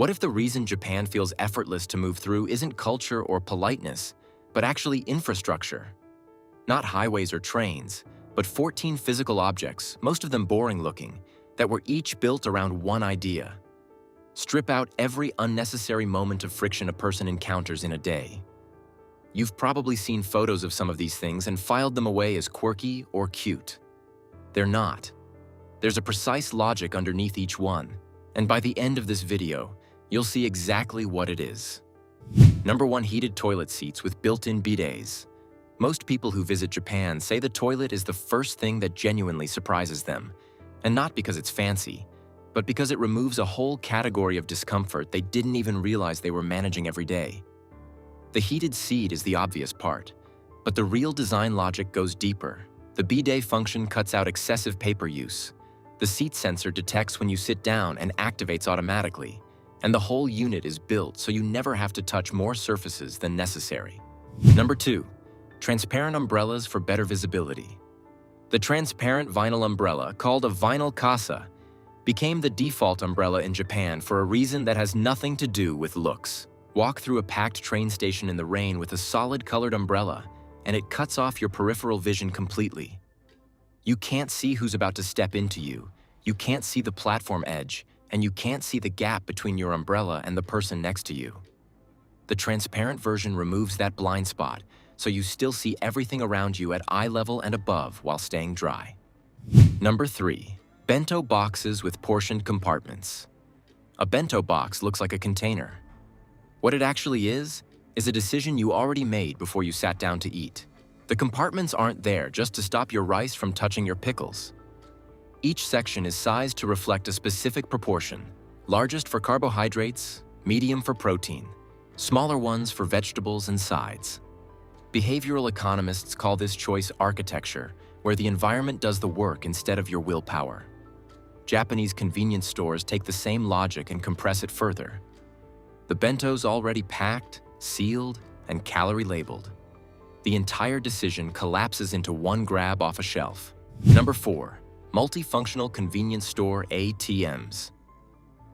What if the reason Japan feels effortless to move through isn't culture or politeness, but actually infrastructure? Not highways or trains, but 14 physical objects, most of them boring-looking, that were each built around one idea. Strip out every unnecessary moment of friction a person encounters in a day. You've probably seen photos of some of these things and filed them away as quirky or cute. They're not. There's a precise logic underneath each one, and by the end of this video, you'll see exactly what it is. Number 1, heated toilet seats with built-in bidets. Most people who visit Japan say the toilet is the first thing that genuinely surprises them, and not because it's fancy, but because it removes a whole category of discomfort they didn't even realize they were managing every day. The heated seat is the obvious part, but the real design logic goes deeper. The bidet function cuts out excessive paper use. The seat sensor detects when you sit down and activates automatically, and the whole unit is built so you never have to touch more surfaces than necessary. Number 2, transparent umbrellas for better visibility. The transparent vinyl umbrella, called a vinyl kasa, became the default umbrella in Japan for a reason that has nothing to do with looks. Walk through a packed train station in the rain with a solid colored umbrella, and it cuts off your peripheral vision completely. You can't see who's about to step into you, you can't see the platform edge, and you can't see the gap between your umbrella and the person next to you. The transparent version removes that blind spot, so you still see everything around you at eye level and above while staying dry. Number 3, bento boxes with portioned compartments. A bento box looks like a container. What it actually is a decision you already made before you sat down to eat. The compartments aren't there just to stop your rice from touching your pickles. Each section is sized to reflect a specific proportion, largest for carbohydrates, medium for protein, smaller ones for vegetables and sides. Behavioral economists call this choice architecture, where the environment does the work instead of your willpower. Japanese convenience stores take the same logic and compress it further. The bento's already packed, sealed, and calorie labeled. The entire decision collapses into one grab off a shelf. Number 4, multifunctional convenience store ATMs.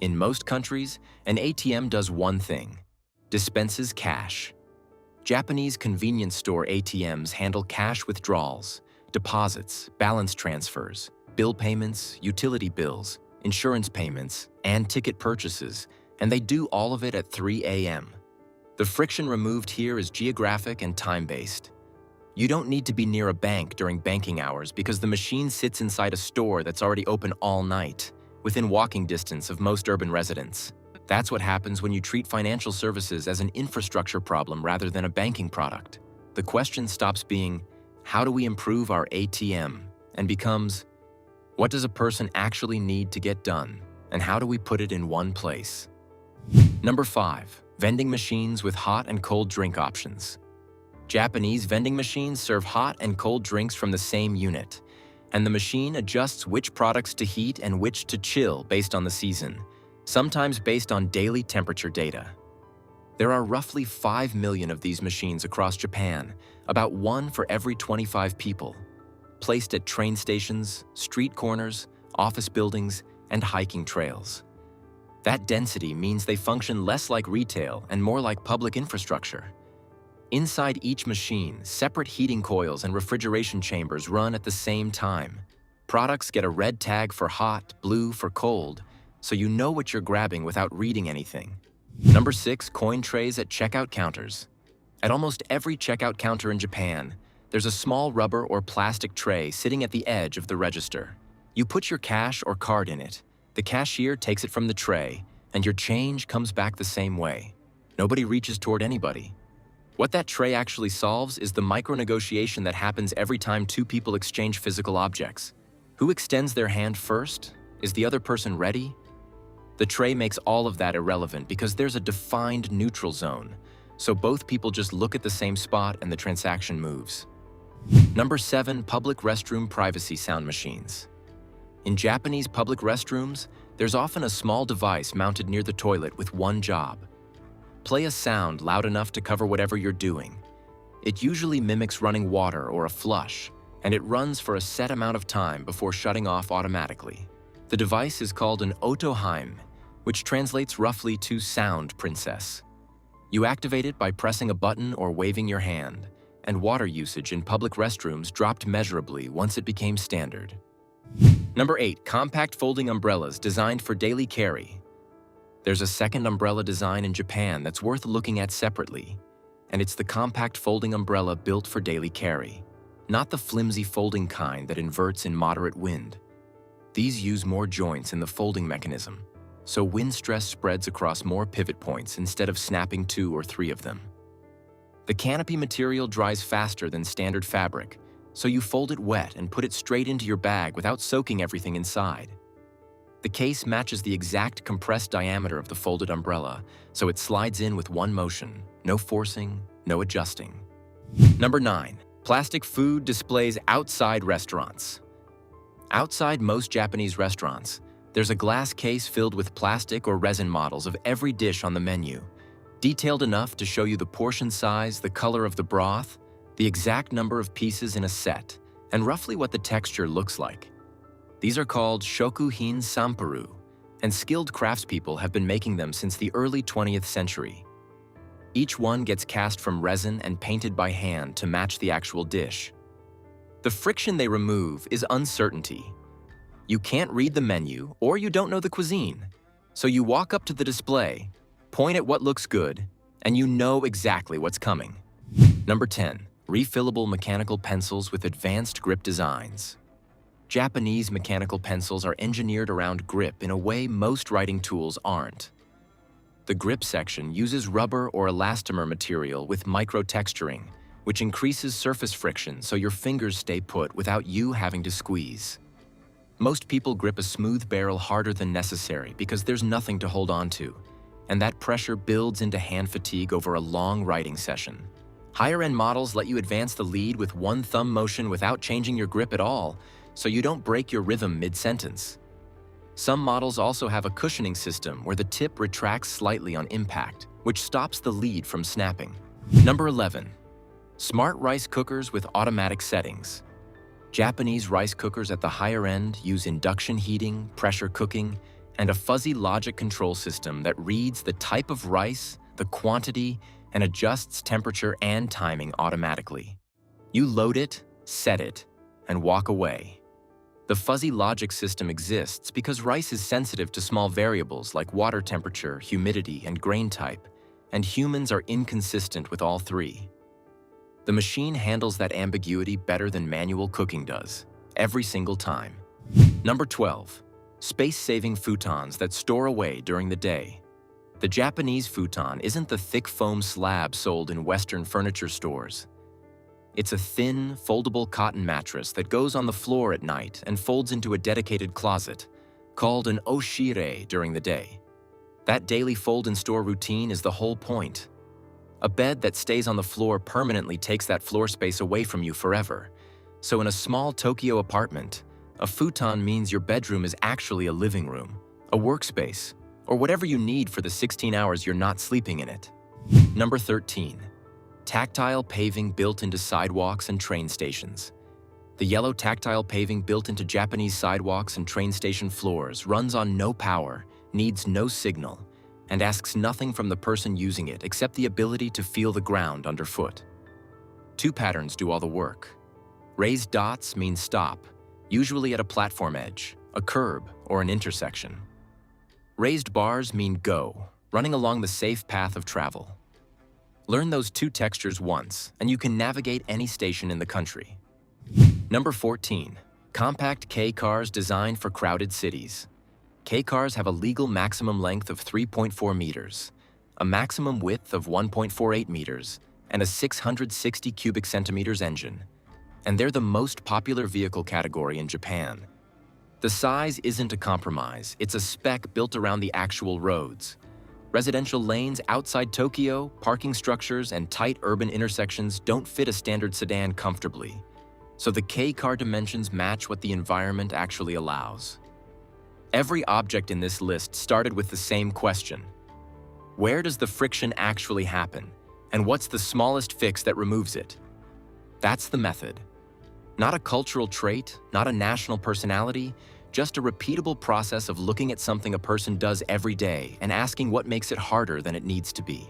In most countries, an ATM does one thing: dispenses cash. Japanese convenience store ATMs handle cash withdrawals, deposits, balance transfers, bill payments, utility bills, insurance payments, and ticket purchases, and they do all of it at 3 a.m. The friction removed here is geographic and time-based. You don't need to be near a bank during banking hours because the machine sits inside a store that's already open all night, within walking distance of most urban residents. That's what happens when you treat financial services as an infrastructure problem rather than a banking product. The question stops being, how do we improve our ATM, and becomes, what does a person actually need to get done, and how do we put it in one place? Number 5, vending machines with hot and cold drink options. Japanese vending machines serve hot and cold drinks from the same unit, and the machine adjusts which products to heat and which to chill based on the season, sometimes based on daily temperature data. There are roughly 5 million of these machines across Japan, about 1 for every 25 people, placed at train stations, street corners, office buildings, and hiking trails. That density means they function less like retail and more like public infrastructure. Inside each machine, separate heating coils and refrigeration chambers run at the same time. Products get a red tag for hot, blue for cold, so you know what you're grabbing without reading anything. Number 6, coin trays at checkout counters. At almost every checkout counter in Japan, there's a small rubber or plastic tray sitting at the edge of the register. You put your cash or card in it. The cashier takes it from the tray, and your change comes back the same way. Nobody reaches toward anybody. What that tray actually solves is the micro-negotiation that happens every time 2 people exchange physical objects. Who extends their hand first? Is the other person ready? The tray makes all of that irrelevant because there's a defined neutral zone, so both people just look at the same spot and the transaction moves. Number 7, public restroom privacy sound machines. In Japanese public restrooms, there's often a small device mounted near the toilet with one job: play a sound loud enough to cover whatever you're doing. It usually mimics running water or a flush, and it runs for a set amount of time before shutting off automatically. The device is called an otoheim, which translates roughly to Sound Princess. You activate it by pressing a button or waving your hand, and water usage in public restrooms dropped measurably once it became standard. Number 8. Compact folding umbrellas designed for daily carry. There's a second umbrella design in Japan that's worth looking at separately, and it's the compact folding umbrella built for daily carry, not the flimsy folding kind that inverts in moderate wind. These use more joints in the folding mechanism, so wind stress spreads across more pivot points instead of snapping 2 or 3 of them. The canopy material dries faster than standard fabric, so you fold it wet and put it straight into your bag without soaking everything inside. The case matches the exact compressed diameter of the folded umbrella, so it slides in with one motion, no forcing, no adjusting. Number 9. Plastic food displays outside restaurants. Outside most Japanese restaurants, there's a glass case filled with plastic or resin models of every dish on the menu, detailed enough to show you the portion size, the color of the broth, the exact number of pieces in a set, and roughly what the texture looks like. These are called shokuhin sanparu, and skilled craftspeople have been making them since the early 20th century. Each one gets cast from resin and painted by hand to match the actual dish. The friction they remove is uncertainty. You can't read the menu or you don't know the cuisine, so you walk up to the display, point at what looks good, and you know exactly what's coming. Number 10. Refillable mechanical pencils with advanced grip designs. Japanese mechanical pencils are engineered around grip in a way most writing tools aren't. The grip section uses rubber or elastomer material with micro-texturing, which increases surface friction so your fingers stay put without you having to squeeze. Most people grip a smooth barrel harder than necessary because there's nothing to hold on to, and that pressure builds into hand fatigue over a long writing session. Higher-end models let you advance the lead with one thumb motion without changing your grip at all, so you don't break your rhythm mid-sentence. Some models also have a cushioning system where the tip retracts slightly on impact, which stops the lead from snapping. Number 11. Smart rice cookers with automatic settings. Japanese rice cookers at the higher end use induction heating, pressure cooking, and a fuzzy logic control system that reads the type of rice, the quantity, and adjusts temperature and timing automatically. You load it, set it, and walk away. The fuzzy logic system exists because rice is sensitive to small variables like water temperature, humidity, and grain type, and humans are inconsistent with all three. The machine handles that ambiguity better than manual cooking does, every single time. Number 12. Space-saving futons that store away during the day. The Japanese futon isn't the thick foam slab sold in Western furniture stores. It's a thin, foldable cotton mattress that goes on the floor at night and folds into a dedicated closet, called an oshire during the day. That daily fold-and-store routine is the whole point. A bed that stays on the floor permanently takes that floor space away from you forever. So in a small Tokyo apartment, a futon means your bedroom is actually a living room, a workspace, or whatever you need for the 16 hours you're not sleeping in it. Number 13. Tactile paving built into sidewalks and train stations. The yellow tactile paving built into Japanese sidewalks and train station floors runs on no power, needs no signal, and asks nothing from the person using it except the ability to feel the ground underfoot. Two patterns do all the work. Raised dots mean stop, usually at a platform edge, a curb, or an intersection. Raised bars mean go, running along the safe path of travel. Learn those two textures once, and you can navigate any station in the country. Number 14. Compact K-cars designed for crowded cities. K-cars have a legal maximum length of 3.4 meters, a maximum width of 1.48 meters, and a 660 cubic centimeters engine. And they're the most popular vehicle category in Japan. The size isn't a compromise, it's a spec built around the actual roads. Residential lanes outside Tokyo, parking structures, and tight urban intersections don't fit a standard sedan comfortably. So the K-car dimensions match what the environment actually allows. Every object in this list started with the same question. Where does the friction actually happen? And what's the smallest fix that removes it? That's the method. Not a cultural trait, not a national personality, just a repeatable process of looking at something a person does every day and asking what makes it harder than it needs to be.